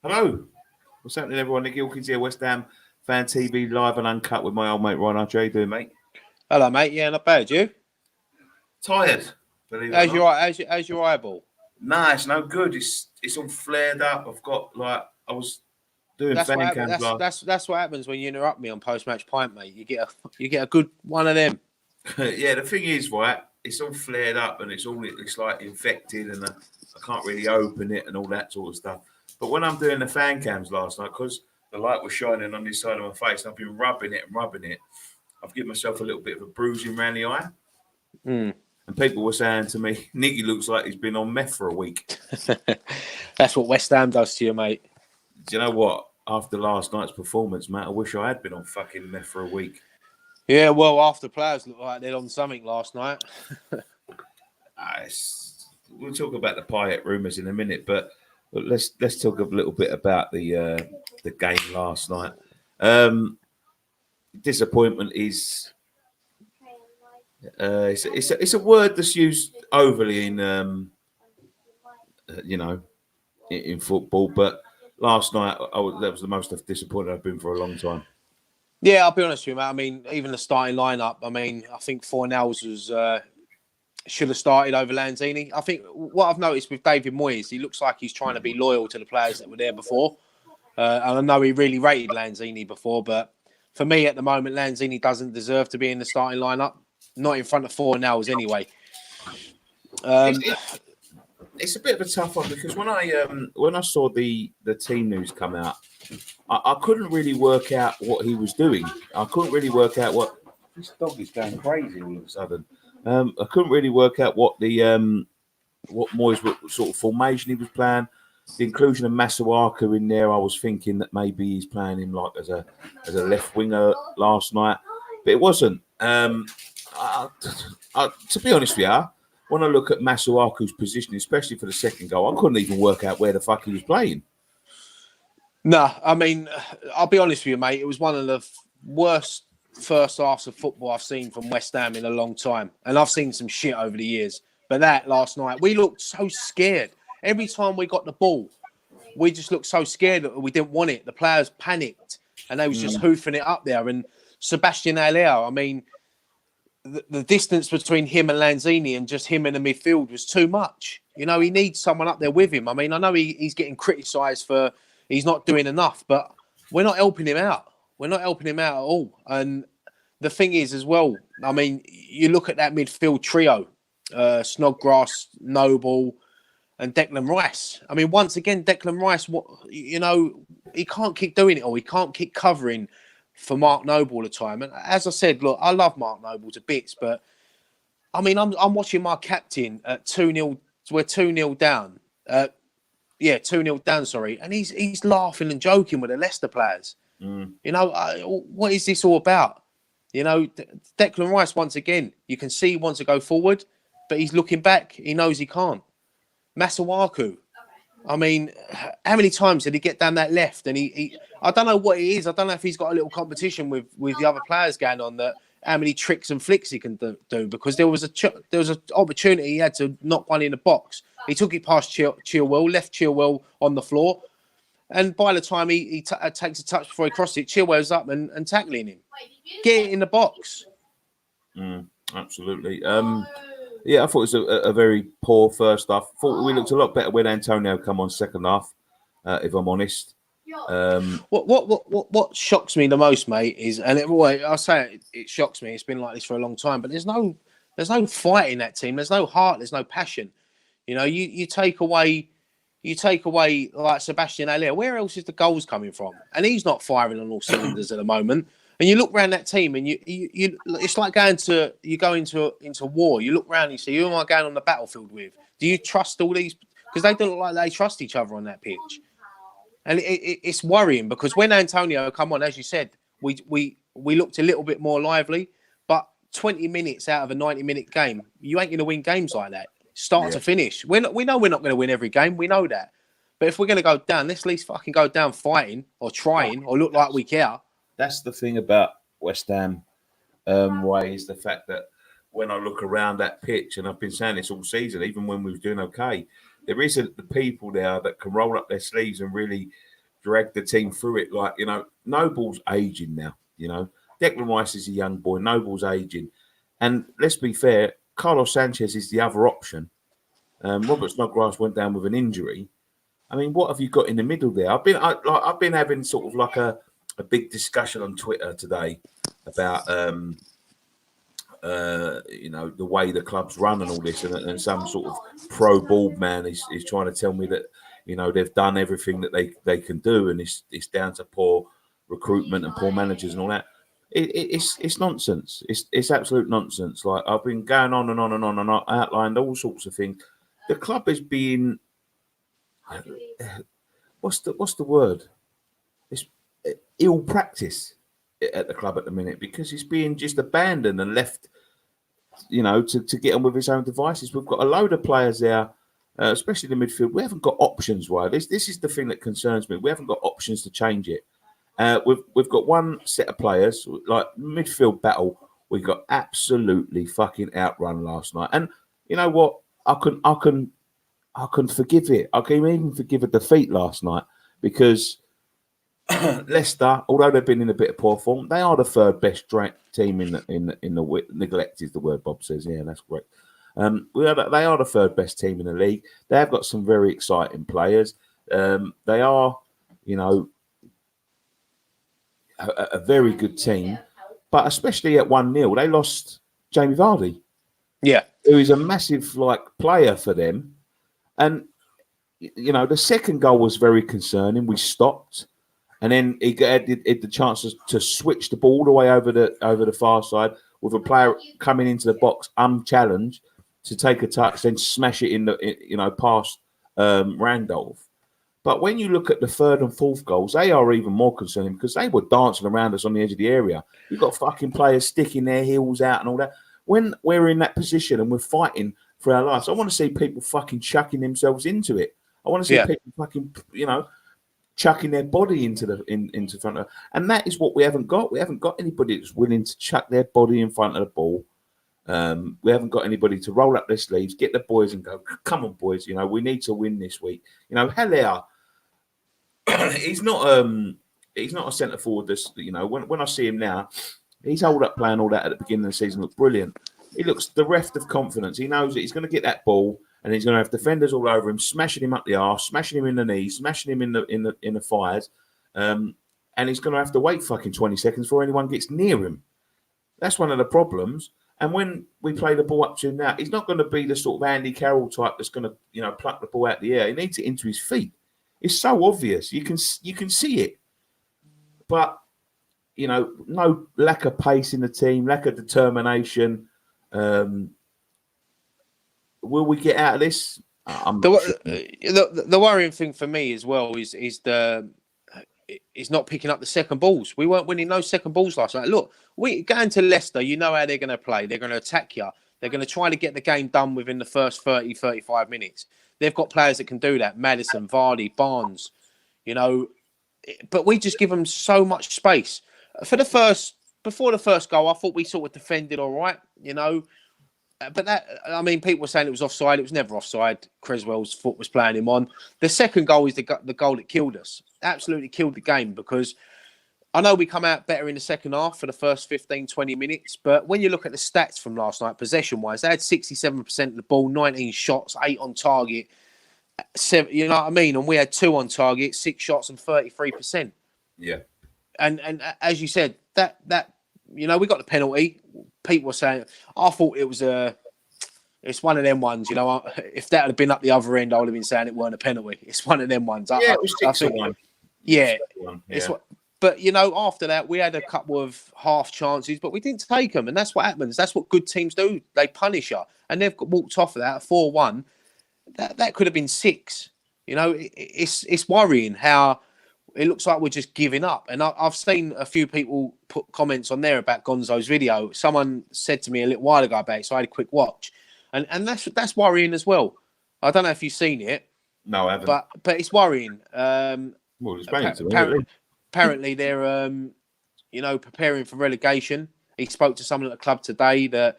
Hello. What's happening, everyone? Nick Gilkins here, West Ham Fan TV, live and uncut with my old mate, Ryan Archer. How you doing, mate? Hello, mate. Yeah, not bad. You? Tired, believe it How's or not. how's your eyeball? Nah, it's no good. It's all flared up. I've got, I was doing That's what fan happens. cams That's what happens when you interrupt me on post-match pint, mate. You get a good one of them. Yeah, the thing is, right, it's all flared up and it's like infected and I can't really open it and all that sort of stuff. But when I'm doing the fan cams last night, because the light was shining on this side of my face, I've been rubbing it. I've given myself a little bit of a bruising around the eye. Mm. And people were saying to me, Nicky looks like he's been on meth for a week. That's what West Ham does to you, mate. Do you know what? After last night's performance, Matt, I wish I had been on fucking meth for a week. Yeah, well, after players look like they're on something last night. We'll talk about the Payet rumours in a minute, but let's talk a little bit about the game last night. Disappointment is it's a word that's used overly in in football, but last night that was the most disappointed I've been for a long time. Yeah, I'll be honest with you, mate. I mean, even the starting lineup. I mean, I think Fornals was should have started over Lanzini. I think what I've noticed with David Moyes, he looks like he's trying to be loyal to the players that were there before. And I know he really rated Lanzini before, but for me at the moment, Lanzini doesn't deserve to be in the starting lineup. Not in front of Fornals anyway. It's a bit of a tough one because when I saw the team news come out, I couldn't really work out what he was doing. I couldn't really work out what this dog is going crazy all of a sudden. I couldn't really work out what the what Moyes sort of formation he was playing. The inclusion of Masuaku in there, I was thinking that maybe he's playing him like as a left winger last night, but it wasn't. To be honest with you, when I look at Masuaku's position, especially for the second goal, I couldn't even work out where the fuck he was playing. No, I mean, I'll be honest with you, mate. It was one of the worst first halves of football I've seen from West Ham in a long time. And I've seen some shit over the years. But that last night, we looked so scared. Every time we got the ball, we just looked so scared that we didn't want it. The players panicked and they was just hoofing it up there. And Sebastian Haller, I mean, the distance between him and Lanzini and just him in the midfield was too much. You know, he needs someone up there with him. I mean, I know he's getting criticised for he's not doing enough, but we're not helping him out. We're not helping him out at all. And the thing is as well, I mean, you look at that midfield trio, Snodgrass, Noble, and Declan Rice. I mean, once again, Declan Rice, he can't keep doing it all. He can't keep covering for Mark Noble all the time. And as I said, look, I love Mark Noble to bits, but I mean, I'm watching my captain at 2-0. We're 2-0 down. 2-0 down, sorry. And he's laughing and joking with the Leicester players. You know, what is this all about? You know, Declan Rice, once again, you can see he wants to go forward, but he's looking back. He knows he can't. Masuaku, I mean, how many times did he get down that left? And he I don't know what it is. I don't know if he's got a little competition with the other players going on that how many tricks and flicks he can do because there was an opportunity he had to knock one in the box. He took it past Chilwell, left Chilwell on the floor. And by the time he takes a touch before he crosses it, Chilwell's up and tackling him. Get it in the box. Absolutely. I thought it was a very poor first half. Thought we looked a lot better when Antonio come on second half, if I'm honest. What shocks me the most, mate, is, and I'll say it shocks me. It's been like this for a long time, but there's no fight in that team. There's no heart. There's no passion. You know, you take away like Sebastian Haller. Where else is the goals coming from? And he's not firing on all cylinders at the moment. And you look around that team, and you it's like you go into war. You look around and you say, who am I going on the battlefield with? Do you trust all these? Because they don't look like they trust each other on that pitch. And it's worrying because when Antonio come on, as you said, we looked a little bit more lively. But 20 minutes out of a 90-minute game, you ain't going to win games like that. Start to finish. We know we're not going to win every game. We know that. But if we're going to go down, let's at least fucking go down fighting or trying or look like we care. That's the thing about West Ham, Ray, is the fact that when I look around that pitch, and I've been saying this all season, even when we were doing okay, there isn't the people there that can roll up their sleeves and really dragged the team through it. Like, Noble's aging now. Declan Rice is a young boy. Noble's aging, and let's be fair, Carlos Sanchez is the other option. Robert Snodgrass went down with an injury. I mean, what have you got in the middle there? I've been having sort of like a big discussion on Twitter today about the way the club's run and all this, and some sort of pro bald man is trying to tell me that they've done everything that they can do, and it's down to poor recruitment and poor managers and all that. It's nonsense. It's absolute nonsense. Like, I've been going on and on and on and on, outlined all sorts of things. The club is being what's the word? It's ill practice at the club at the minute, because it's being just abandoned and left, to get on with his own devices. We've got a load of players there, especially the midfield. We haven't got options, right? This is the thing that concerns me. We haven't got options to change it. We've got one set of players, like midfield battle. We got absolutely fucking outrun last night, and you know what? I can forgive it. I can even forgive a defeat last night, because Leicester, although they've been in a bit of poor form, they are the third best team in the neglect is the word Bob says. Yeah, that's correct. They are the third best team in the league. They have got some very exciting players. They are, a very good team, but especially at 1-0, they lost Jamie Vardy. Yeah, who is a massive player for them. And the second goal was very concerning. We stopped, and then he had the chance to switch the ball all the way over the far side, with a player coming into the box unchallenged to take a touch, then smash it past Randolph. But when you look at the third and fourth goals, they are even more concerning, because they were dancing around us on the edge of the area. You've got fucking players sticking their heels out and all that. When we're in that position and we're fighting for our lives, I want to see people fucking chucking themselves into it. I want to see people fucking, chucking their body into front of, and that is what we haven't got. We haven't got anybody that's willing to chuck their body in front of the ball. We haven't got anybody to roll up their sleeves, get the boys and go, come on, boys, we need to win this week. Heller, he's not a centre forward. When I see him now, he's hold up playing all that at the beginning of the season, looked brilliant. He looks bereft of confidence. He knows that he's going to get that ball, and he's going to have defenders all over him, smashing him up the arse, smashing him in the knees, smashing him in the thighs, and he's going to have to wait fucking 20 seconds before anyone gets near him. That's one of the problems. And when we play the ball up to him now, he's not going to be the sort of Andy Carroll type that's going to pluck the ball out of the air. He needs it into his feet. It's so obvious. You can see it. But, no lack of pace in the team, lack of determination. Will we get out of this? The worrying thing for me as well is not picking up the second balls. We weren't winning those second balls last night. Look, we going to Leicester, you know how they're going to play. They're going to attack you. They're going to try to get the game done within the first 30, 35 minutes. They've got players that can do that. Maddison, Vardy, Barnes, but we just give them so much space. Before the first goal, I thought we sort of defended all right, But people were saying it was offside. It was never offside. Creswell's foot was playing him on. The second goal is the goal that killed us. Absolutely killed the game, because I know we come out better in the second half for the first 15, 20 minutes. But when you look at the stats from last night, possession-wise, they had 67% of the ball, 19 shots, 8 on target. 7, you know what I mean? And we had 2 on target, 6 shots and 33%. Yeah. And as you said, that we got the penalty. People were saying, I thought it was it's one of them ones, if that had been up the other end, I would have been saying it weren't a penalty. It's one of them ones. It was 6-1. Yeah. But, after that, we had a couple of half chances, but we didn't take them. And that's what happens. That's what good teams do. They punish you. And they've walked off of that 4-1. That could have been 6. It's worrying how it looks like we're just giving up. And I've seen a few people put comments on there about Gonzo's video. Someone said to me a little while ago about it, so I had a quick watch. And that's worrying as well. I don't know if you've seen it. No, I haven't. But it's worrying. Apparently they're, preparing for relegation. He spoke to someone at the club today that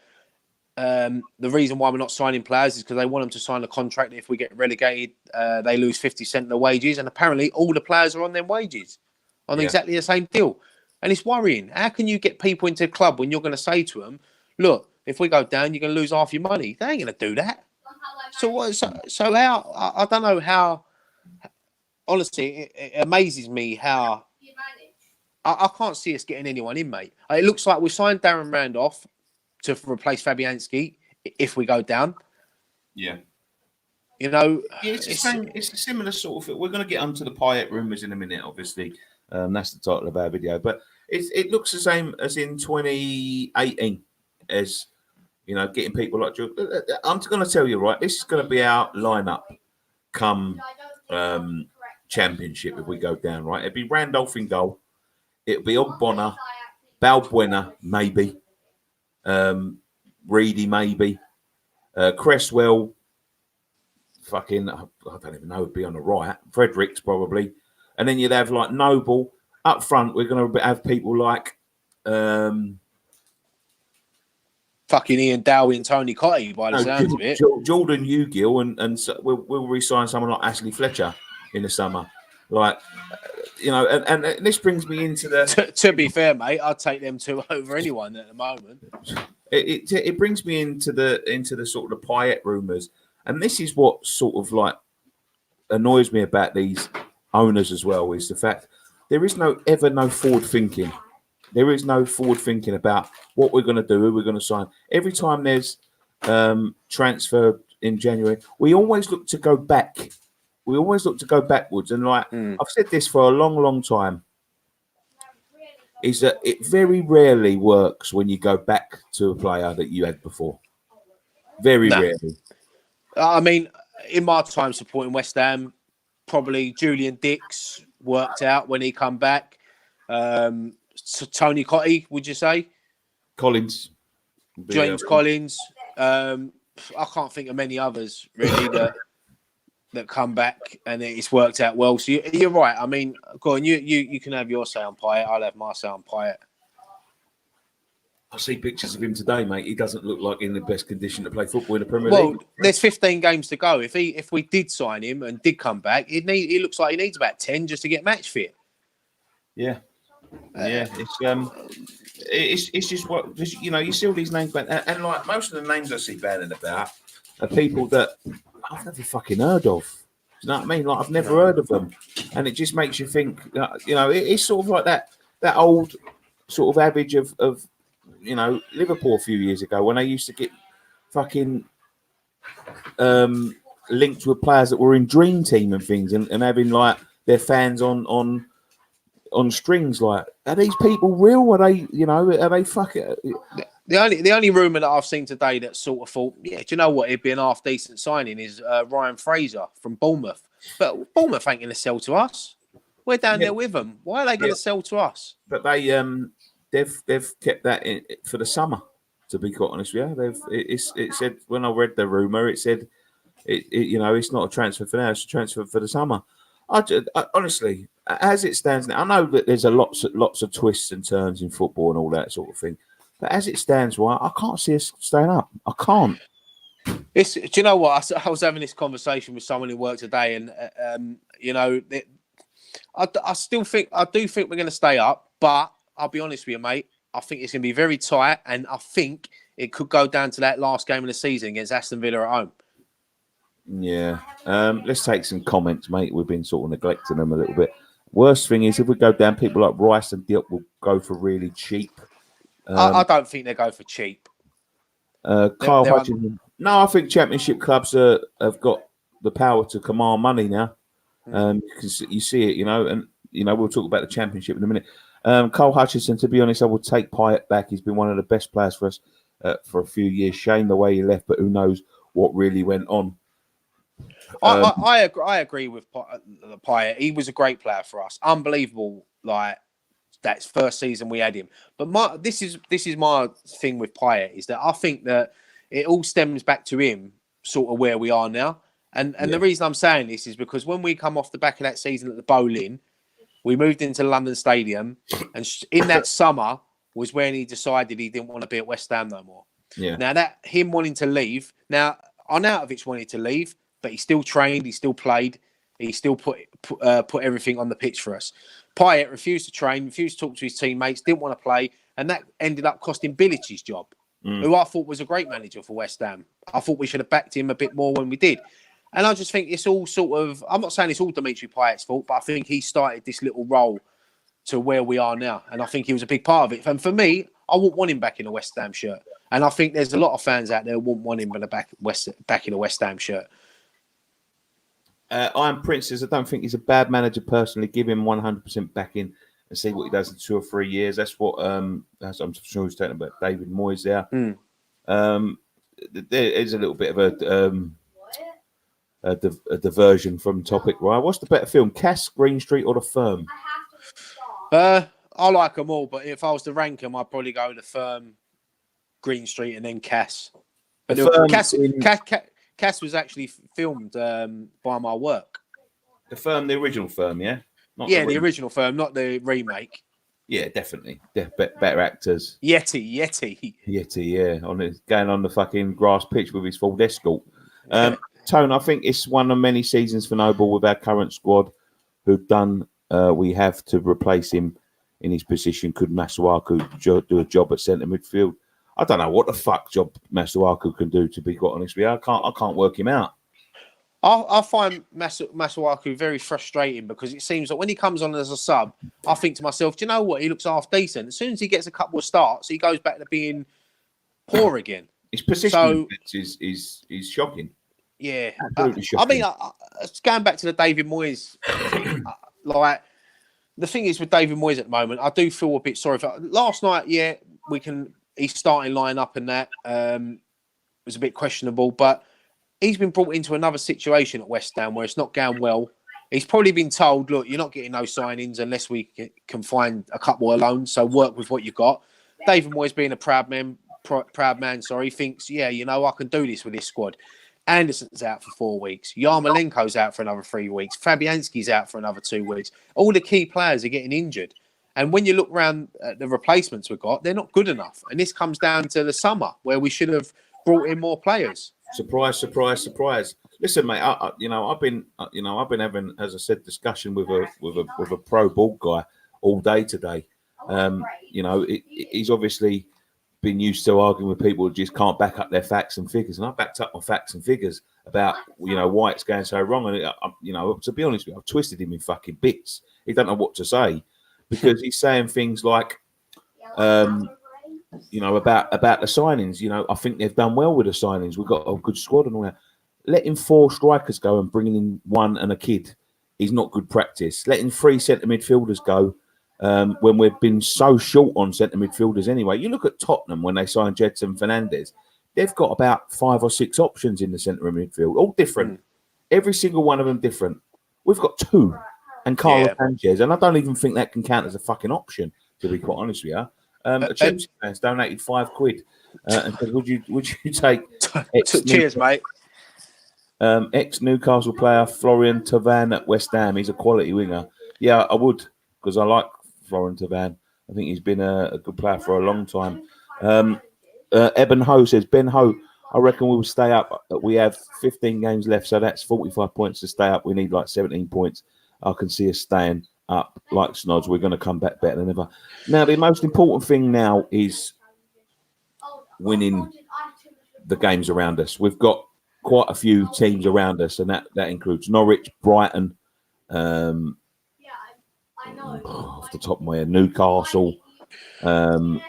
the reason why we're not signing players is because they want them to sign a contract. If we get relegated, they lose 50% of the wages. And apparently all the players are on their wages on exactly the same deal. And it's worrying. How can you get people into the club when you're going to say to them, look, if we go down, you're going to lose half your money? They ain't going to do that. So what? So how? I don't know how. Honestly, it amazes me how I can't see us getting anyone in, mate. It looks like we signed Darren Randolph to replace Fabianski if we go down. Yeah. You know, it's a similar sort of. We're going to get onto the Payet rumours in a minute, obviously. That's the title of our video, but it looks the same as in 2018, as you know, getting people like Joe. I'm going to tell you, right, this is going to be our lineup come championship if we go down, right? It'd be Randolph in goal. It'll be Ogbonna, Balbuena, maybe. Reedy, maybe. Cresswell, fucking, I don't even know, would be on the right. Fredericks, probably. And then you'd have like Noble. Up front, we're going to have people like fucking Ian Dowie and Tony Cotty, by the sounds of it. Jordan Ugill, and so we'll re-sign someone like Ashley Fletcher in the summer. Like, you know, and this brings me into the... To be fair, mate, I'd take them two over anyone at the moment. It brings me into the sort of the Payet rumours. And this is what sort of like annoys me about these owners as well, is the fact there is no forward thinking. There is no forward thinking about what we're going to do, who we're going to sign. Every time there's transfer in January, we always look to go back. We always look to go backwards. And like I've said this for a long, long time, is that it very rarely works when you go back to a player that you had before. Very rarely. I mean, in my time supporting West Ham, probably Julian Dix worked out when he come back. So Tony Cotty, would you say? Collins. James Collins. I can't think of many others, really, that come back and it's worked out well. So you're right. I mean, go on, you can have your say on Payet. I'll have my say on Payet. I see pictures of him today, mate. He doesn't look like in the best condition to play football in the Premier League. Well, there's 15 games to go. If we did sign him and did come back, he looks like he needs about 10 just to get match fit. Yeah, it's just what you know. You see all these names, and like most of the names I see banning about are people that I've never fucking heard of. You know what I mean? Like I've never heard of them, and it just makes you think. You know, it's sort of like that old sort of adage of you know, Liverpool a few years ago when they used to get fucking linked with players that were in Dream Team and things, and having like their fans on strings. Like, are these people real? Are they, you know, are they fucking? The only rumour that I've seen today that sort of thought, yeah, do you know what? It'd be an half decent signing is Ryan Fraser from Bournemouth, but Bournemouth ain't going to sell to us. We're down there with them. Why are they going to sell to us? But they've kept that in for the summer. To be quite honest with you, it said when I read the rumor, it said it you know, it's not a transfer for now, it's a transfer for the summer. I honestly, as it stands now, I know that there's lots of twists and turns in football and all that sort of thing, but as it stands, right, I can't see us staying up. I can't. Do you know what? I was having this conversation with someone who worked today, and you know, I do think we're going to stay up, but I'll be honest with you, mate. I think it's going to be very tight, and I think it could go down to that last game of the season against Aston Villa at home. Yeah. Let's take some comments, mate. We've been sort of neglecting them a little bit. Worst thing is, if we go down, people like Rice and Diop will go for really cheap. I don't think they go for cheap. Kyle Hutchinson. No, I think Championship clubs have got the power to command money now. Because you see it, you know, and you know we'll talk about the Championship in a minute. Cole Hutchinson, to be honest, I would take Payet back. He's been one of the best players for us for a few years. Shame the way he left, but who knows what really went on. I agree with Payet. He was a great player for us. Unbelievable, like that first season we had him. But this is my thing with Payet, is that I think that it all stems back to him, sort of where we are now. And the reason I'm saying this is because when we come off the back of that season at the Bowling, we moved into the London Stadium, and in that summer was when he decided he didn't want to be at West Ham no more. Yeah. Now that him wanting to leave, now Arnautovic wanted to leave, but he still trained, he still played, he still put everything on the pitch for us. Payet refused to train, refused to talk to his teammates, didn't want to play, and that ended up costing Bilic's job, who I thought was a great manager for West Ham. I thought we should have backed him a bit more when we did. And I just think it's all sort of, I'm not saying it's all Dimitri Payet's fault, but I think he started this little role to where we are now. And I think he was a big part of it. And for me, I wouldn't want him back in a West Ham shirt. And I think there's a lot of fans out there who wouldn't want him back in a West Ham shirt. Iron Prince says, I don't think he's a bad manager personally. Give him 100% backing and see what he does in 2 or 3 years. That's what I'm sure he's talking about David Moyes there. There is a little bit of a diversion from topic, right? What's the better film, Cass, Green Street, or The Firm? I like them all, but if I was to rank them, I'd probably go The Firm, Green Street, and then Cass. But Cass was actually filmed by my work. The Firm, the original Firm, yeah? Not the original Firm, not the remake. Yeah, definitely. Better actors. Yeti, yeah. Going on the fucking grass pitch with his Ford Escort. Tone, I think it's one of many seasons for Noble with our current squad who've done. We have to replace him in his position. Could Masuaku do a job at centre midfield? I don't know what the fuck job Masuaku can do, to be quite honest with you. I can't work him out. I find Masuaku very frustrating because it seems that when he comes on as a sub, I think to myself, do you know what? He looks half decent. As soon as he gets a couple of starts, he goes back to being poor again. His position is shocking. Yeah. I mean, going back to the David Moyes thing, like, the thing is with David Moyes at the moment, I do feel a bit sorry for last night. Yeah, he's starting line up and that was a bit questionable, but he's been brought into another situation at West Ham where it's not going well. He's probably been told, look, you're not getting no signings unless we can find a couple of loans, so work with what you've got. David Moyes, being a proud man, thinks, yeah, I can do this with this squad. Anderson's out for 4 weeks. Yarmolenko's out for another 3 weeks. Fabianski's out for another 2 weeks. All the key players are getting injured. And when you look around at the replacements we've got, they're not good enough. And this comes down to the summer where we should have brought in more players. Surprise, surprise, surprise. Listen, mate, I've been having, as I said, discussion with a pro ball guy all day today. He's obviously been used to arguing with people who just can't back up their facts and figures, and I backed up my facts and figures about why it's going so wrong. And to be honest with you, I've twisted him in fucking bits. He don't know what to say because he's saying things like, about the signings. I think they've done well with the signings. We've got a good squad and all that. Letting 4 strikers go and bringing in 1 and a kid is not good practice. Letting 3 centre midfielders go. When we've been so short on centre midfielders anyway. You look at Tottenham when they signed Jedson Fernandes. They've got about 5 or 6 options in the centre of midfield, all different. Every single one of them different. We've got 2 and Carlos Sanchez, and I don't even think that can count as a fucking option, to be quite honest with you. A Chelsea fans donated £5 and said, would you take cheers, mate. Ex-Newcastle player Florian Thauvin at West Ham. He's a quality winger. Yeah, I would, because I like Florian Thauvin. I think he's been a good player for a long time. Eben Ho says, Ben Ho, I reckon we will stay up. We have 15 games left, so that's 45 points to stay up. We need like 17 points. I can see us staying up like Snods. We're going to come back better than ever. Now, the most important thing now is winning the games around us. We've got quite a few teams around us, and that includes Norwich, Brighton, off the top of my head, Newcastle. I mean,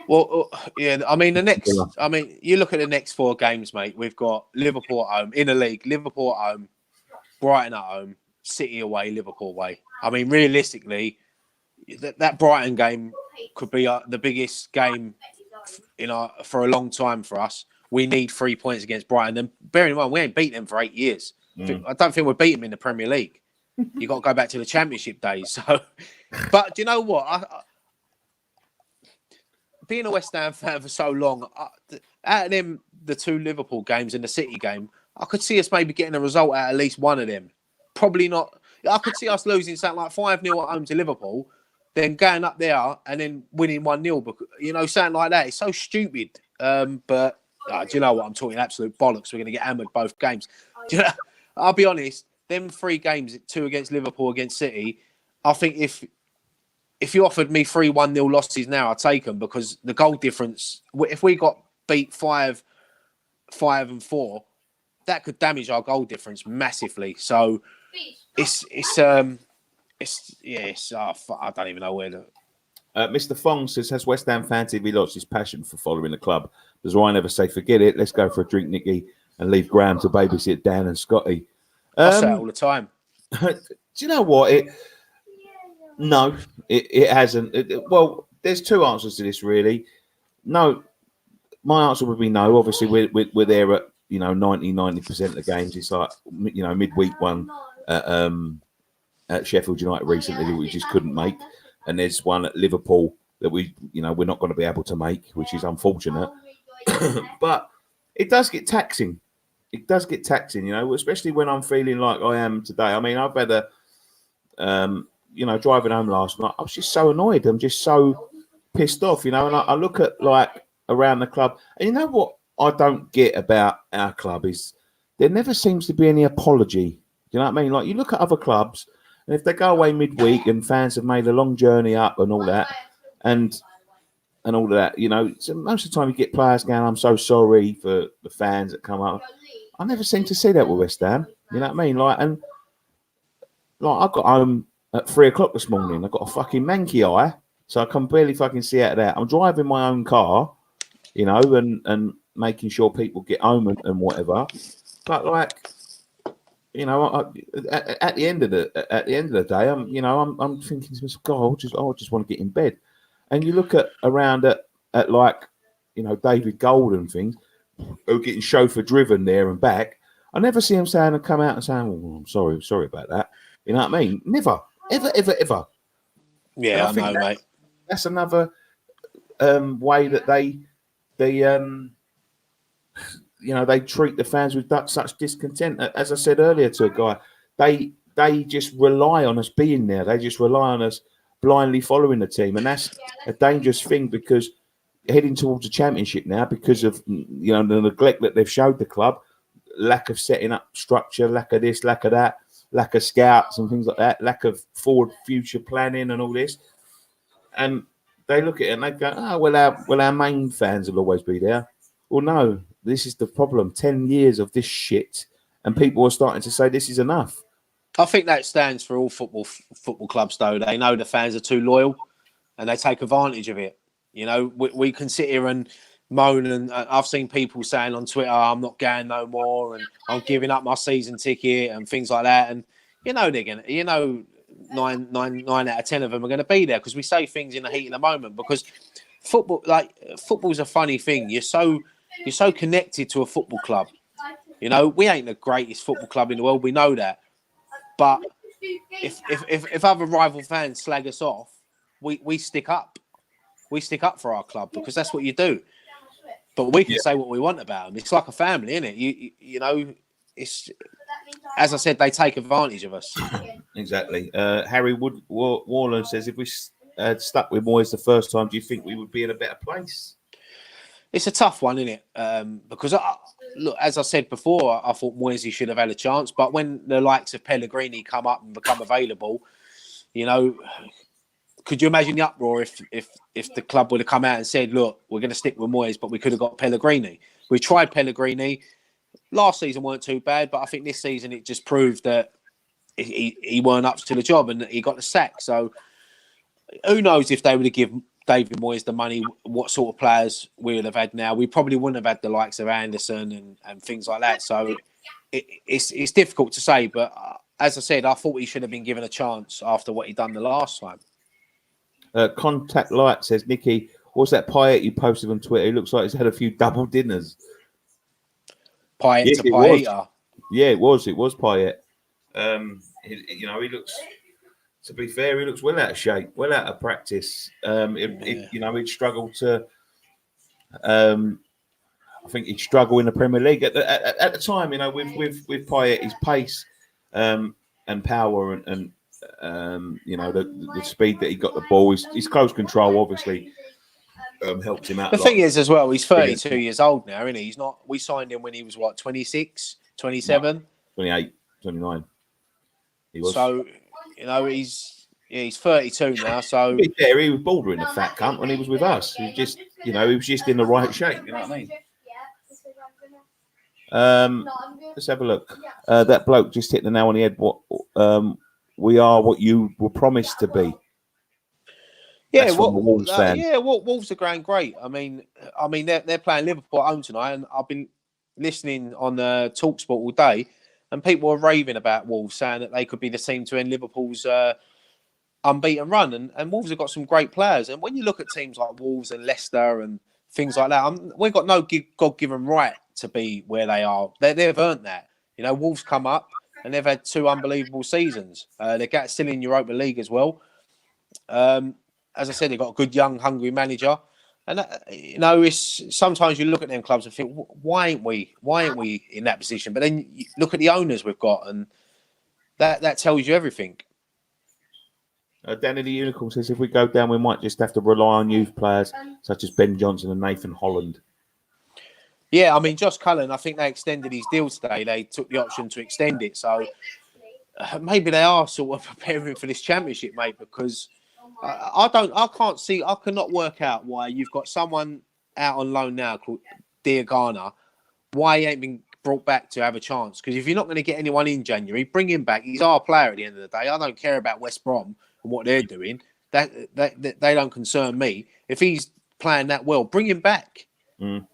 you look at the next 4 games, mate. We've got Liverpool at home in the league, Liverpool at home, Brighton at home, City away, Liverpool away. I mean, realistically, that Brighton game could be the biggest game for a long time for us. We need 3 points against Brighton. And bearing in mind, we ain't beat them for 8 years. I don't think we've beat them in the Premier League. You got to go back to the Championship days. So, but do you know what? Being a West Ham fan for so long, out of them, the 2 Liverpool games and the City game, I could see us maybe getting a result at least one of them. Probably not. I could see us losing something like 5-0 at home to Liverpool, then going up there and then winning 1-0. Something like that. It's so stupid. But do you know what? I'm talking absolute bollocks. We're going to get hammered both games. Do you know, I'll be honest, them 3 games, 2 against Liverpool, against City, I think if you offered me 3 1-0 losses now, I'd take them, because the goal difference, if we got beat 5-4, that could damage our goal difference massively. So I don't even know where to. Mr. Fong says, has West Ham fan TV lost his passion for following the club? Does Ryan ever say, forget it, let's go for a drink, Nicky, and leave Graham to babysit Dan and Scotty? I say it all the time. Do you know what? No, it hasn't. Well, there's 2 answers to this, really. No, my answer would be no. Obviously, we're there at 90% of the games. It's like midweek one at Sheffield United recently that we just couldn't make, and there's one at Liverpool that we're not going to be able to make, which is unfortunate. But it does get taxing. It does get taxing, especially when I'm feeling like I am today. I mean, I've had a driving home last night, I was just so annoyed. I'm just so pissed off, and I look at around the club, and you know what I don't get about our club is there never seems to be any apology. Do you know what I mean? Like, you look at other clubs, and if they go away midweek and fans have made a long journey up and all that, and all of that, so most of the time you get players going, I'm so sorry for the fans that come up. I never seem to see that with West Ham. You know what I mean? I got home at 3 o'clock this morning. I got a fucking manky eye, so I can barely fucking see out of that. I'm driving my own car, and making sure people get home and whatever. But at the end of the day, I'm thinking to myself, God, I just want to get in bed. And you look around at David Gold and things who are getting chauffeur driven there and back. I never see him come out and saying, "Oh, I'm sorry about that." You know what I mean? Never, ever. Yeah, I know, mate. That's another way that they treat the fans with such discontent. As I said earlier to a guy, they just rely on us being there. They just rely on us blindly following the team, and that's a dangerous thing, because heading towards the championship now, because of the neglect that they've showed the club, lack of setting up structure, lack of this, lack of that, lack of scouts and things like that, lack of forward future planning and all this, and they look at it and they go, "Oh, well, our main fans will always be there." Well, no, this is the problem. 10 years of this shit, and people are starting to say this is enough. I think that stands for all football clubs, though. They know the fans are too loyal, and they take advantage of it. We can sit here and moan, and I've seen people saying on Twitter, "I'm not going no more," and "I'm giving up my season ticket," and things like that. And they're gonna, 9 out of 10 of them are going to be there, because we say things in the heat of the moment. Because football's a funny thing. You're so connected to a football club. We ain't the greatest football club in the world. We know that. But if other rival fans slag us off, we stick up. We stick up for our club, because that's what you do. But we can say what we want about them. It's like a family, isn't it? It's, as I said, they take advantage of us. Exactly. Harry Waller says, if we stuck with Moyes the first time, do you think we would be in a better place? It's a tough one, isn't it? Because, look, as I said before, I thought Moyes should have had a chance. But when the likes of Pellegrini come up and become available, could you imagine the uproar if the club would have come out and said, "Look, we're going to stick with Moyes, but we could have got Pellegrini." We tried Pellegrini. Last season weren't too bad, but I think this season it just proved that he weren't up to the job, and he got the sack. So who knows if they would have given David Moyes the money, what sort of players we would have had now. We probably wouldn't have had the likes of Anderson and things like that. So it's difficult to say. But as I said, I thought he should have been given a chance after what he'd done the last time. Contact Light says, Nicky, what's that Payet you posted on Twitter? He looks like he's had a few double dinners. Payet to Payet. Yeah, it was Payet. He looks, to be fair, he looks well out of shape, well out of practice. He'd struggle to. I think he'd struggle in the Premier League at the time. With Payet, his pace and power and the speed that he got the ball, his close control, obviously. helped him out The a lot. thing is, as well, he's 32 years old now, isn't he? He's not. We signed him when he was what, 26, 27? No, 28, 29. He was. So, he's 32 now. So, Yeah, he was bordering a fat cunt when he was with us. He just, he was just in the right shape. You know what I mean? Let's have a look. That bloke just hit the nail on the head. What we are, what you were promised to be. yeah, Wolves fan. Wolves are going great. I mean, they're playing Liverpool at home tonight, and I've been listening on Talksport all day, and people are raving about Wolves, saying that they could be the team to end Liverpool's unbeaten run. And Wolves have got some great players. And when you look at teams like Wolves and Leicester and things like that, we've got no God-given right to be where they are. They've earned that. Wolves come up and they've had 2 unbelievable seasons. They're still in Europa League as well. As I said, they've got a good, young, hungry manager. And, it's sometimes you look at them clubs and think, why ain't we in that position? But then you look at the owners we've got, and that tells you everything. Danny the Unicorn says if we go down, we might just have to rely on youth players such as Ben Johnson and Nathan Holland. Yeah, I mean, Josh Cullen, I think they extended his deal today. They took the option to extend it. So maybe they are sort of preparing for this championship, mate, because I cannot work out why you've got someone out on loan now called Diagana, why he ain't been brought back to have a chance. Because if you're not going to get anyone in January, bring him back. He's our player at the end of the day. I don't care about West Brom and what they're doing. That they don't concern me. If he's playing that well, bring him back.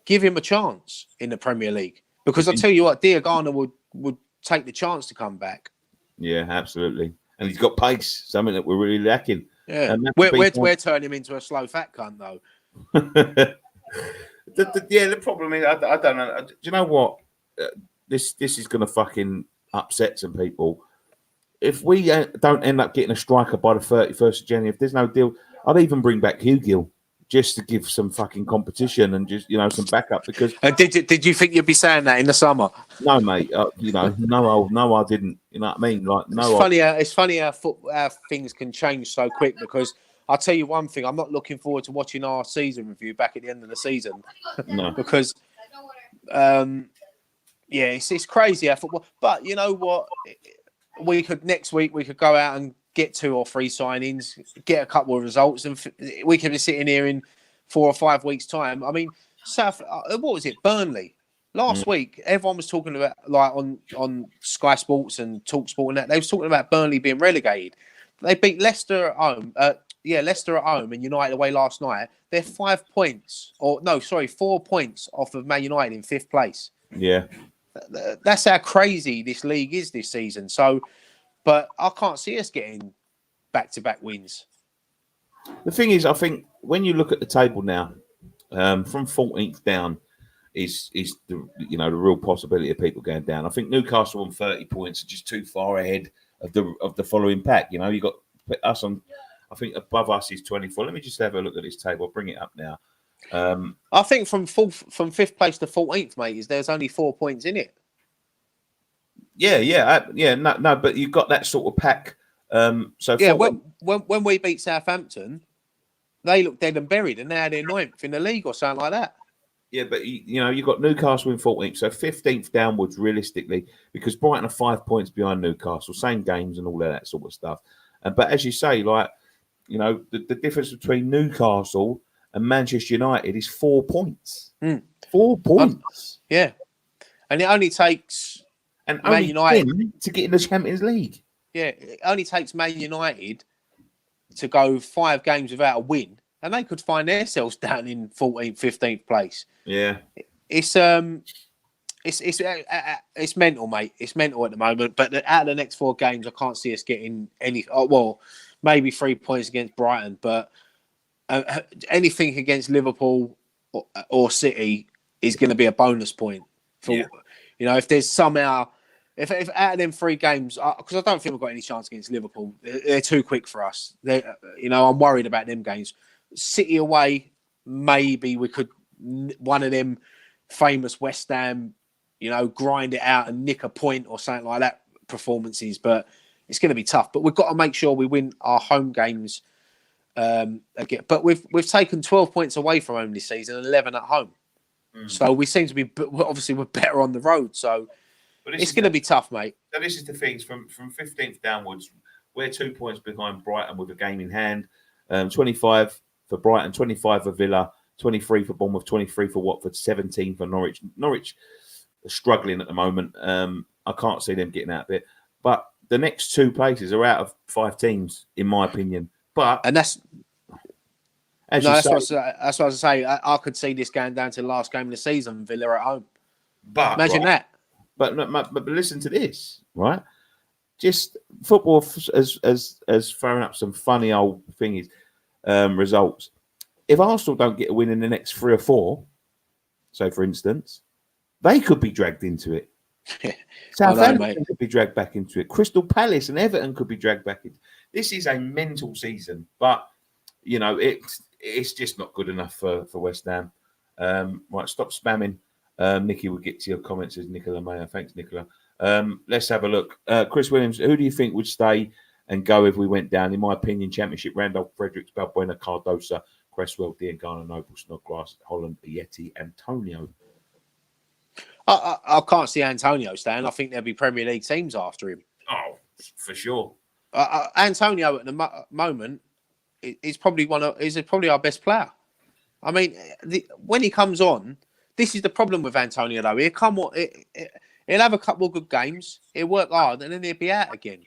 Give him a chance in the Premier League. Because I tell you what, Diagana would take the chance to come back. Yeah, absolutely. And he's got pace, something that we're really lacking. Yeah, we're turning him into a slow fat cunt, though. The problem is, I don't know. Do you know what? This is going to fucking upset some people. If we don't end up getting a striker by the 31st of January, if there's no deal, I'd even bring back Hugill just to give some fucking competition and just some backup. Because did you think you'd be saying that in the summer? No, mate. No, I didn't. You know what I mean? Like, no. It's funny how things can change so quick. Because I'll tell you one thing: I'm not looking forward to watching our season review back at the end of the season. No, because it's crazy how football. But you know what? Next week we could go out and get 2 or 3 signings, get a couple of results, and we could be sitting here in 4 or 5 weeks' time. I mean, what was it? Burnley last week. Everyone was talking about, like, on Sky Sports and Talksport and that. They was talking about Burnley being relegated. They beat Leicester at home. Leicester at home and United away last night. They're 4 points off of Man United in 5th place. Yeah. That's how crazy this league is this season. So, but I can't see us getting back-to-back wins. The thing is, I think when you look at the table now, from 14th down is the real possibility of people going down. I think Newcastle on 30 points are just too far ahead of the following pack. You got us on. I think above us is 24. Let me just have a look at this table. I'll bring it up now. I think from 5th place to 14th, mate, there's only 4 points in it. No, but you've got that sort of pack. When we beat Southampton, they looked dead and buried, and now they're 9th in the league or something like that. Yeah, but you've got Newcastle in 14th, so 15th downwards realistically, because Brighton are 5 points behind Newcastle, same games and all of that sort of stuff. But as you say, like, the difference between Newcastle and Manchester United is 4 points. 4 points. Yeah. And it only takes Man United to get in the Champions League. Yeah, it only takes Man United to go 5 games without a win, and they could find themselves down in 14th, 15th place. Yeah. It's mental, mate. It's mental at the moment. But out of the next 4 games, I can't see us getting any. Maybe 3 points against Brighton, but anything against Liverpool or City is going to be a bonus point. If there's somehow, if out of them 3 games, because I don't think we've got any chance against Liverpool. They're too quick for us. I'm worried about them games. City away, maybe we could, one of them famous West Ham, grind it out and nick a point or something like that performances. But it's going to be tough. But we've got to make sure we win our home games Again, but we've taken 12 points away from home this season, 11 at home. So we seem to be obviously we're better on the road. So it's going to be tough, mate. So this is the things from 15th downwards. We're 2 points behind Brighton with a game in hand. 25 for Brighton, 25 for Villa, 23 for Bournemouth, 23 for Watford, 17 for Norwich. Norwich are struggling at the moment. I can't see them getting out of it. But the next 2 places are out of 5 teams, in my opinion. But that's what I was saying. I could see this going down to the last game of the season. Villa at home. But imagine that. But listen to this, right? Just football as throwing up some funny old thingies, results. If Arsenal don't get a win in the next 3 or 4, so for instance, they could be dragged into it. Southampton could be dragged back into it. Crystal Palace and Everton could be dragged back into it. This is a mental season, but you know it's just not good enough for West Ham. Right, stop spamming. Nicky will get to your comments, says Nicola Mayer. Thanks, Nicola. Let's have a look. Chris Williams, who do you think would stay and go if we went down? In my opinion, Championship, Randolph, Fredericks, Balbuena, Cardosa, Cresswell, Diangana, Noble, Snodgrass, Holland, Yeti, Antonio. I can't see Antonio staying. I think there'll be Premier League teams after him. Oh, for sure. Antonio at the moment is probably probably our best player. I mean, when he comes on, this is the problem with Antonio though. He'll come on, he'll have a couple of good games, he'll work hard, and then he'll be out again.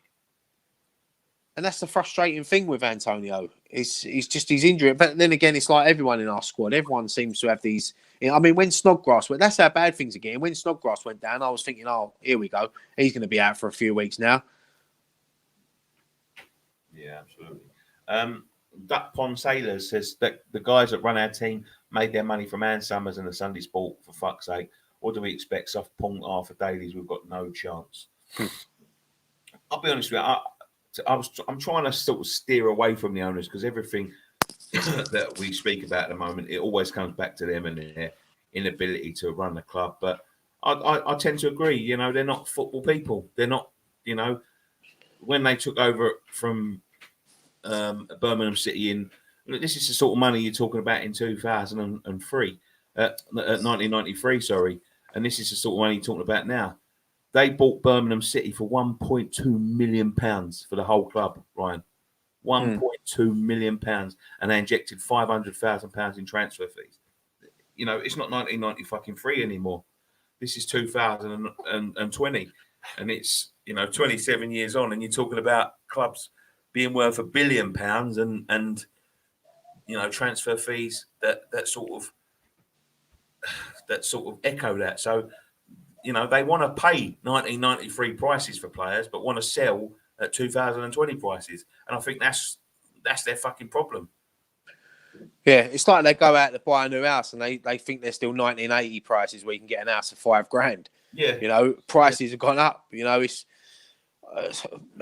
And that's the frustrating thing with Antonio. He's just his injury. But then again, it's like everyone in our squad. Everyone seems to have these. I mean, when Snodgrass went, that's how bad things are getting. When Snodgrass went down, I was thinking, oh, here we go. He's going to be out for a few weeks now. Yeah, absolutely. Duck Pond Sailors says that the guys that run our team made their money from Ann Summers and the Sunday Sport, for fuck's sake. What do we expect? Soft punk Arthur Dailies, we've got no chance. I'll be honest with you. I'm trying to sort of steer away from the owners because everything that we speak about at the moment, it always comes back to them and their inability to run the club. But I tend to agree. You know, they're not football people. They're not. You know, when they took over from Birmingham City this is the sort of money you're talking about in 2003, 1993. Sorry, and this is the sort of money you're talking about now. They bought Birmingham City for £1.2 million for the whole club, Ryan. £1.2 million, and they injected £500,000 in transfer fees. You know, it's not 1993 anymore. This is 2020, and it's 27 years on, and you're talking about clubs being worth £1 billion and transfer fees that sort of echo that. So. They want to pay 1993 prices for players, but want to sell at 2020 prices. And I think that's their fucking problem. Yeah, it's like they go out to buy a new house and they think they're still 1980 prices where you can get an house for $5,000. Yeah. Prices have gone up. It's.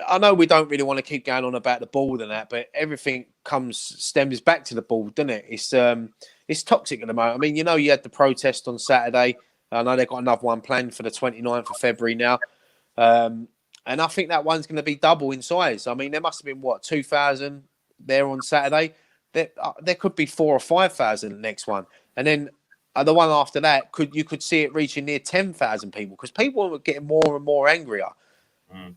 I know we don't really want to keep going on about the ball and that, but everything stems back to the ball, doesn't it? It's toxic at the moment. I mean, you had the protest on Saturday. I know they've got another one planned for the 29th of February now. And I think that one's going to be double in size. I mean, there must have been, 2,000 there on Saturday? There could be 4,000 or 5,000 the next one. And then the one after that, you could see it reaching near 10,000 people because people are getting more and more angrier. Mm.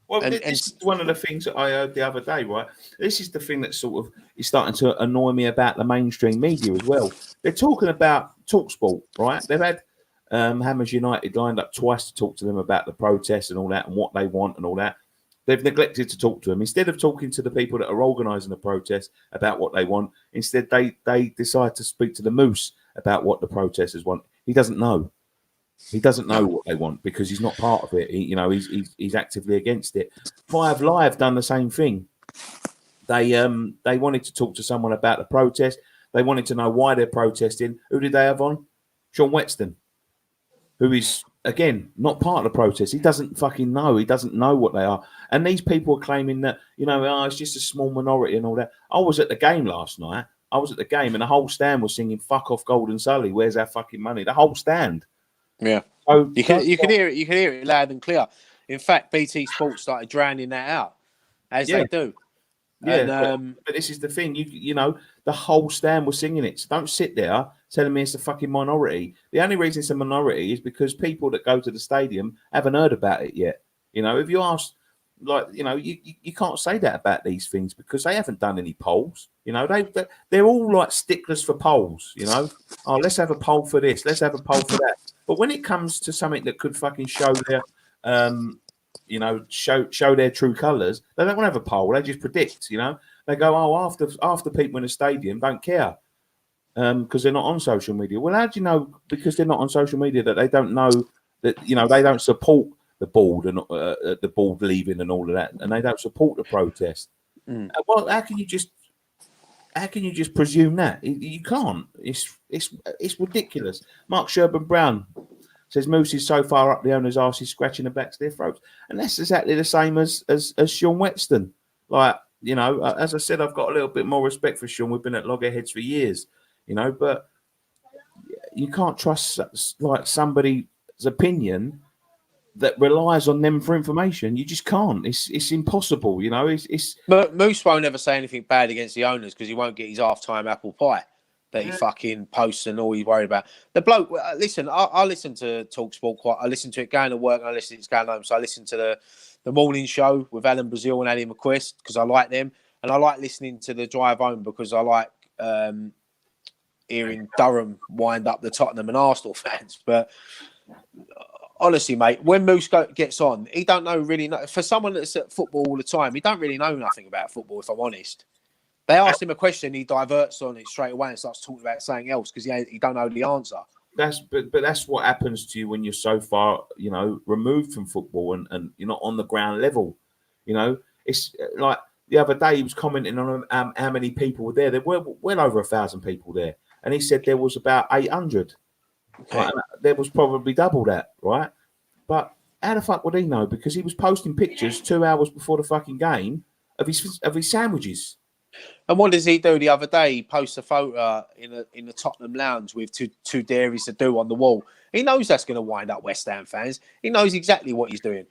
Well, this is one of the things that I heard the other day, right? This is the thing that sort of is starting to annoy me about the mainstream media as well. They're talking about TalkSport, right? They've had Hammers United lined up twice to talk to them about the protests and all that and what they want and all that. They've neglected to talk to them. Instead of talking to the people that are organising the protest about what they want, instead they decide to speak to the Moose about what the protesters want. He doesn't know. He doesn't know what they want because he's not part of it. He's actively against it. 5 Live done the same thing. They wanted to talk to someone about the protest. They wanted to know why they're protesting. Who did they have on? Sean Whetstone, who is, again, not part of the protest. He doesn't fucking know. He doesn't know what they are. And these people are claiming that, it's just a small minority and all that. I was at the game last night. I was at the game and the whole stand was singing, "Fuck off, Golden Sully. Where's our fucking money?" The whole stand. Yeah. So you can hear it. You can hear it loud and clear. In fact, BT Sports started drowning that out, as they do. Yeah, And but this is the thing. You know, the whole stand was singing it. So don't sit there telling me it's a fucking minority. The only reason it's a minority is because people that go to the stadium haven't heard about it yet. You know, if you ask, like, you know, you can't say that about these things because they haven't done any polls. You know, they're all like sticklers for polls. You know, oh, let's have a poll for this, let's have a poll for that. But when it comes to something that could fucking show their you know, show their true colours, they don't want to have a poll. They just predict. You know, they go, oh, after people in the stadium don't care because they're not on social media. Well, how do you know because they're not on social media that they don't know that, you know, they don't support the board and the board leaving and all of that, and they don't support the protest? Well, how can you just presume that? You can't. It's ridiculous. Mark Sherburn Brown says Moose is so far up the owner's arse, he's scratching the backs of their throats. And that's exactly the same as Sean Whetstone. Like, you know, as I said, I've got a little bit more respect for Sean. We've been at loggerheads for years, you know, but you can't trust like somebody's opinion that relies on them for information. You just can't. It's impossible, you know. But Moose won't ever say anything bad against the owners because he won't get his half-time apple pie that he fucking posts and all he's worried about. The bloke, listen, I listen to TalkSport quite. I listen to it going to work and I listen to it going home. So I listen to the morning show with Alan Brazil and Andy McQuist because I like them. And I like listening to the drive home because I like hearing Durham wind up the Tottenham and Arsenal fans. But honestly, mate, when Moose gets on, he don't know really. For someone that's at football all the time, he don't really know nothing about football, if I'm honest. They asked him a question, he diverts on it straight away and starts talking about something else because he don't know the answer. But that's what happens to you when you're so far, you know, removed from football and you're not on the ground level. You know, it's like the other day he was commenting on how many people were there. There were well over 1,000 people there, and he said there was about 800. Okay. Right? There was probably double that, right? But how the fuck would he know? Because he was posting pictures 2 hours before the fucking game of his sandwiches. And what does he do the other day? He posts a photo in the Tottenham lounge with two dairies to do on the wall. He knows that's going to wind up West Ham fans. He knows exactly what he's doing.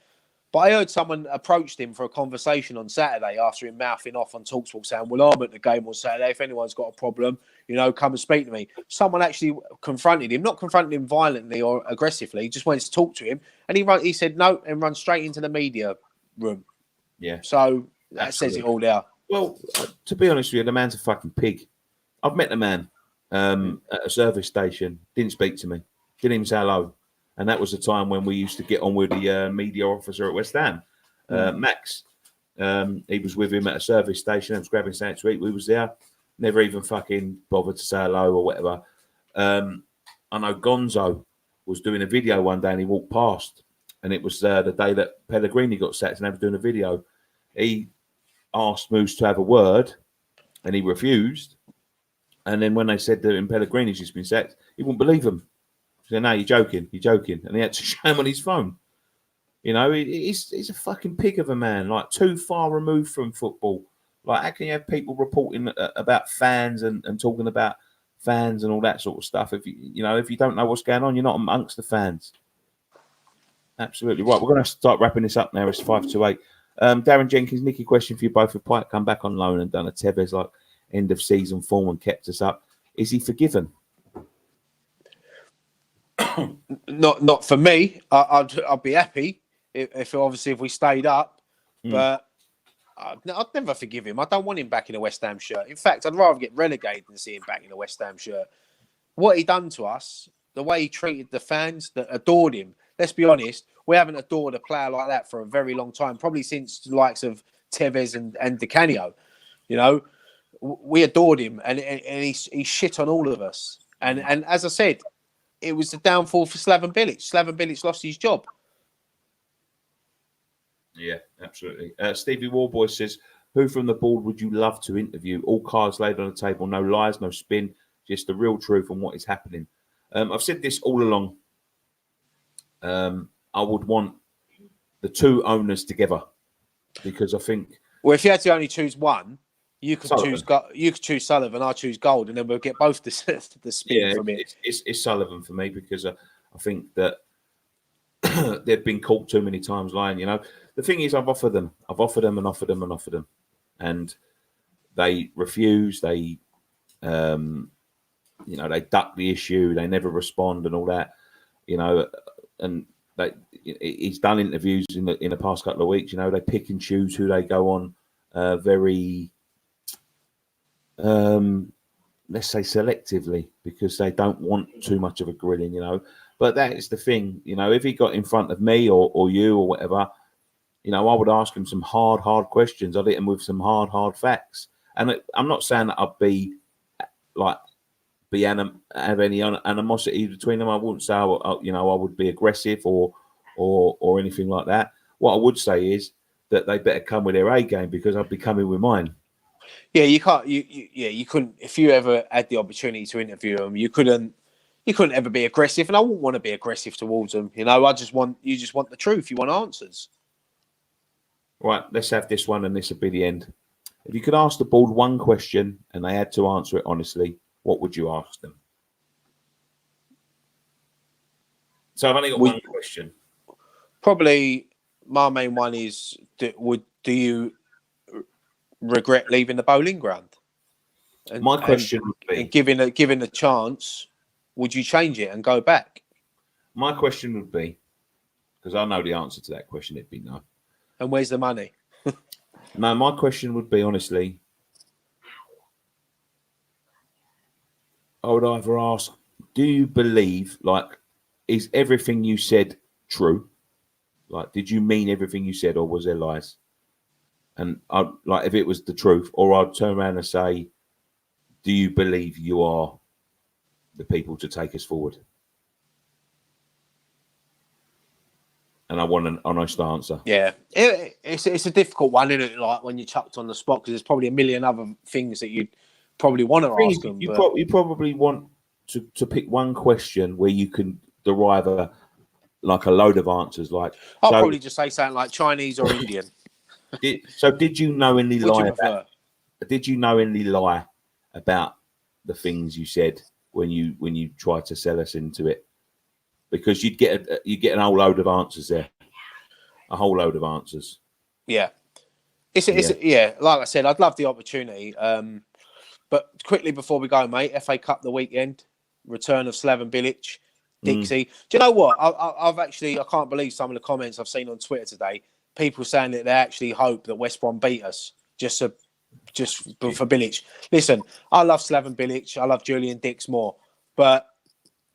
But I heard someone approached him for a conversation on Saturday after him mouthing off on TalkSport saying, well, I'm at the game on Saturday. If anyone's got a problem, you know, come and speak to me. Someone actually confronted him, not confronted him violently or aggressively, just went to talk to him. And he said no and run straight into the media room. Yeah. So that says it all there. Well, to be honest with you, the man's a fucking pig. I've met the man at a service station. Didn't speak to me. Didn't even say hello. And that was the time when we used to get on with the media officer at West Ham, Max. He was with him at a service station. I was grabbing something to eat. We was there. Never even fucking bothered to say hello or whatever. I know Gonzo was doing a video one day and he walked past. And it was the day that Pellegrini got sacked and they were doing a video. He asked Moose to have a word and he refused. And then when they said that Pellegrini's just been sacked, he wouldn't believe them. He said, no, you're joking. And he had to show him on his phone. You know, he's a fucking pig of a man, like too far removed from football. Like, how can you have people reporting about fans and talking about fans and all that sort of stuff? If you don't know what's going on, you're not amongst the fans. Absolutely right. We're going to start wrapping this up now. It's 5:28. Darren Jenkins, Nicky, question for you both. If Payet come back on loan and done a Tevez like end of season form and kept us up, is he forgiven? Not for me. I'd be happy if we stayed up, but I'd never forgive him. I don't want him back in a West Ham shirt. In fact, I'd rather get relegated than see him back in a West Ham shirt. What he done to us, the way he treated the fans that adored him. Let's be honest, we haven't adored a player like that for a very long time, probably since the likes of Tevez and Di Canio. You know, we adored him, and he shit on all of us. And as I said, it was the downfall for Slaven Bilic. Slaven Bilic lost his job. Yeah, absolutely. Stevie Warboy says, who from the board would you love to interview? All cards laid on the table, no lies, no spin, just the real truth on what is happening. I've said this all along. I would want the two owners together because I think... Well, if you had to only choose one, you could choose Sullivan, I choose Gold, and then we'll get both the spin from it. It's Sullivan for me because I think that they've been caught too many times lying. You know, the thing is, I've offered them, and they refuse. They, they duck the issue. They never respond and all that. And he's done interviews in the past couple of weeks. They pick and choose who they go on. Very, let's say, selectively, because they don't want too much of a grilling. But that is the thing. If he got in front of me or you or whatever, I would ask him some hard questions. I'd hit him with some hard facts. And I'm not saying that I'd be like have any animosity between them. I wouldn't say I would be aggressive or anything like that. What I would say is that they better come with their A game, because I'd be coming with mine. Yeah, you can't. You couldn't. If you ever had the opportunity to interview them, you couldn't ever be aggressive, and I wouldn't want to be aggressive towards them. You just want the truth. You want answers. Right, let's have this one, and this would be the end. If you could ask the board one question and they had to answer it honestly, what would you ask them? So I've only got one question. Probably my main one is: do you regret leaving the bowling ground? And, my question would be: and given a chance, would you change it and go back? My question would be, because I know the answer to that question, it'd be no. And where's the money? No, my question would be, honestly, I would either ask, do you believe, is everything you said true? Did you mean everything you said, or was there lies? And if it was the truth, or I'd turn around and say, do you believe you are the people to take us forward? And I want an honest answer. Yeah, it's a difficult one, isn't it? Like when you're chucked on the spot, because there's probably a million other things that you'd probably want to ask them. You probably want to pick one question where you can derive a load of answers. I'll probably just say something like Chinese or Indian. Did you knowingly lie? Did you knowingly lie about the things you said when you tried to sell us into it? Because you'd get a whole load of answers there, a whole load of answers. Yeah, it's like I said, I'd love the opportunity. But quickly before we go, mate, FA Cup the weekend, return of Slaven Bilic, Dixie. Do you know what? I can't believe some of the comments I've seen on Twitter today. People saying that they actually hope that West Brom beat us just for Bilic. Listen, I love Slaven Bilic. I love Julian Dix more, but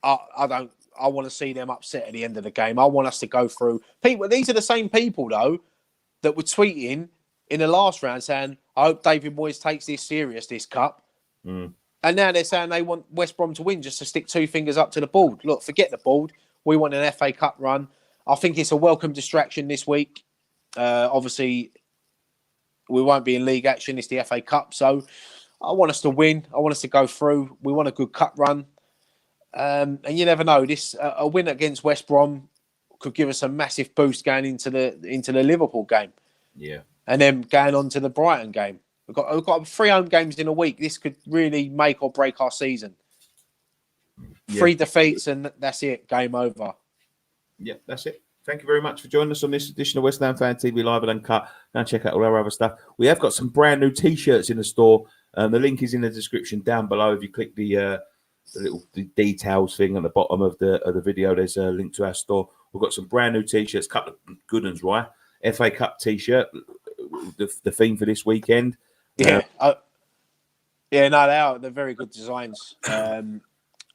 I don't. I want to see them upset at the end of the game. I want us to go through. People, these are the same people, though, that were tweeting in the last round saying, I hope David Moyes takes this serious, this cup. And now they're saying they want West Brom to win just to stick two fingers up to the board. Look, forget the board. We want an FA Cup run. I think it's a welcome distraction this week. Obviously, we won't be in league action. It's the FA Cup. So I want us to win. I want us to go through. We want a good cup run. And you never know. A win against West Brom could give us a massive boost going into the Liverpool game. Yeah, and then going on to the Brighton game. We've got 3 home games in a week. This could really make or break our season. Yeah. 3 defeats and that's it. Game over. Yeah, that's it. Thank you very much for joining us on this edition of West Ham Fan TV Live and Uncut. Go and check out all our other stuff. We have got some brand new T-shirts in the store. The link is in the description down below. If you click the little details thing on the bottom of the video, there's a link to our store. We've got some brand new T-shirts, couple of good ones, right? FA Cup T-shirt, the theme for this weekend. Yeah, they're very good designs.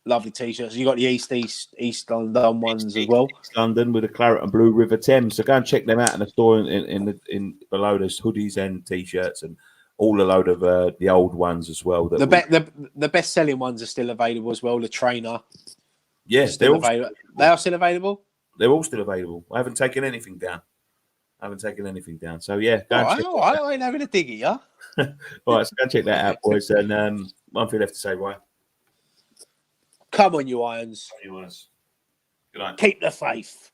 Lovely T-shirts. You got the East London ones as well. East London with a claret and blue River Thames. So go and check them out in the store. In below, there's hoodies and T-shirts and all a load of the old ones as well. The best selling ones are still available as well. The trainer. Yes, they're all available. They are still available. They're all still available. I haven't taken anything down. So yeah, all right. I ain't having a dig at you. All right, so go and check that out, boys. And one thing left to say, right? Come on, you Irons. Good night. Keep the faith.